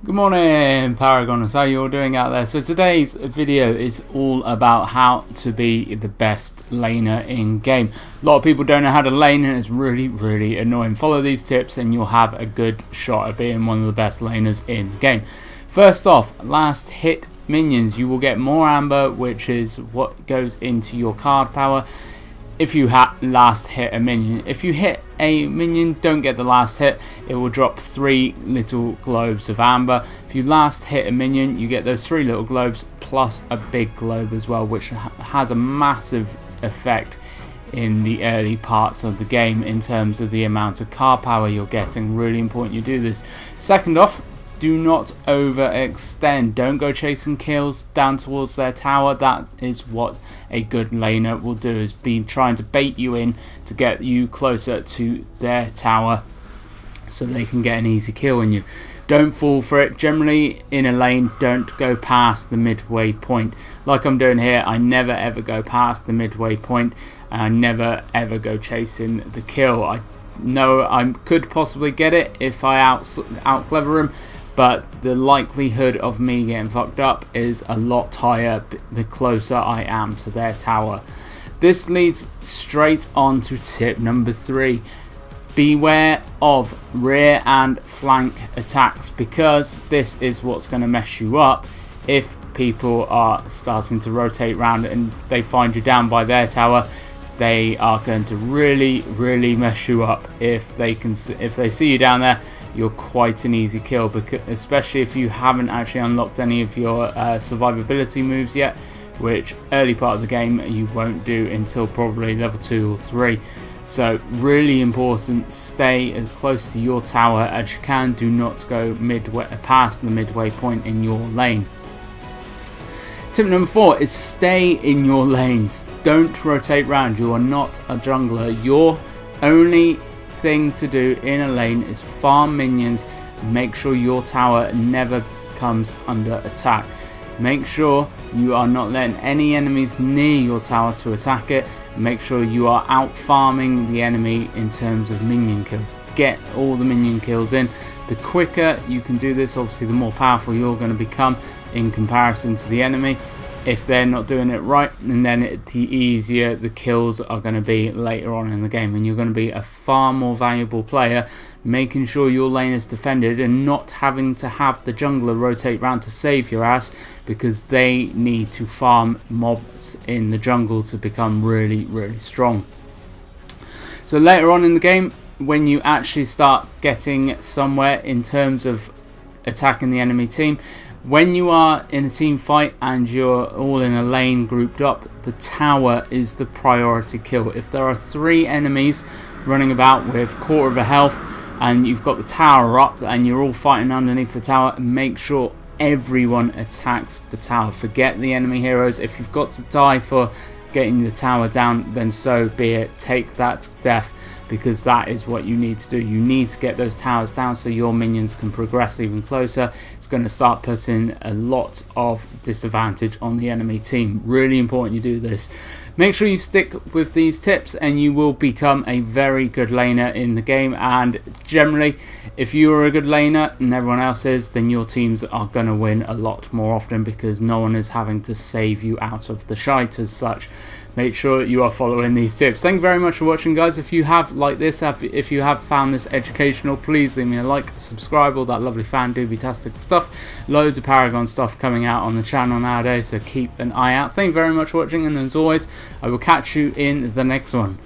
Good morning, Paragoners. How you all doing out there? So today's video is all about how to be the best laner in game. A lot of people don't know how to lane and it's really annoying. Follow these tips and you'll have a good shot at being one of the best laners in game. First off, last hit minions. You will get more amber, which is what goes into your card power if you last hit a minion. If you hit a minion, don't get the last hit, it will drop 3 little globes of amber. If you last hit a minion, you get those 3 little globes plus a big globe as well, which has a massive effect in the early parts of the game in terms of the amount of card power you're getting. Really important you do this. Second off, do not overextend. Don't go chasing kills down towards their tower. That is what a good laner will do, is be trying to bait you in to get you closer to their tower so they can get an easy kill on you. Don't fall for it. Generally in a lane, don't go past the midway point. Like I'm doing here, I never ever go past the midway point, and I never ever go chasing the kill. I know I could possibly get it if I out clever him, but the likelihood of me getting fucked up is a lot higher the closer I am to their tower. This leads straight on to tip number 3. Beware of rear and flank attacks, because this is what's going to mess you up if people are starting to rotate around and they find you down by their tower. They are going to really mess you up. If they see you down there, you're quite an easy kill, because especially if you haven't actually unlocked any of your survivability moves yet, which early part of the game you won't do until probably level 2 or 3. So really important, stay as close to your tower as you can. Do not go past the midway point in your lane. Tip number 4 is stay in your lanes. Don't rotate around. You are not a jungler. Your only thing to do in a lane is farm minions. Make sure your tower never comes under attack. Make sure you are not letting any enemies near your tower to attack it. Make sure you are out farming the enemy in terms of minion kills. Get all the minion kills in. The quicker you can do this, obviously the more powerful you're going to become in comparison to the enemy. If they're not doing it right, and then the easier the kills are going to be later on in the game, and you're going to be a far more valuable player making sure your lane is defended and not having to have the jungler rotate around to save your ass, because they need to farm mobs in the jungle to become really strong. So later on in the game, when you actually start getting somewhere in terms of attacking the enemy team, when you are in a team fight and you're all in a lane grouped up, the tower is the priority kill. If there are 3 enemies running about with quarter of a health and you've got the tower up and you're all fighting underneath the tower, make sure everyone attacks the tower. Forget the enemy heroes. If you've got to die for getting the tower down, then so be it. Take that death, because that is what you need to do. You need to get those towers down so your minions can progress even closer. It's going to start putting a lot of disadvantage on the enemy team. Really important you do this. Make sure you stick with these tips and you will become a very good laner in the game. And generally, if you are a good laner and everyone else is, then your teams are going to win a lot more often, because no one is having to save you out of the shite as such. Make sure you are following these tips. Thank you very much for watching, guys. If you have liked this, if you have found this educational, please leave me a like, subscribe, all that lovely fan-dooby-tastic stuff. Loads of Paragon stuff coming out on the channel nowadays, so keep an eye out. Thank you very much for watching, and as always, I will catch you in the next one.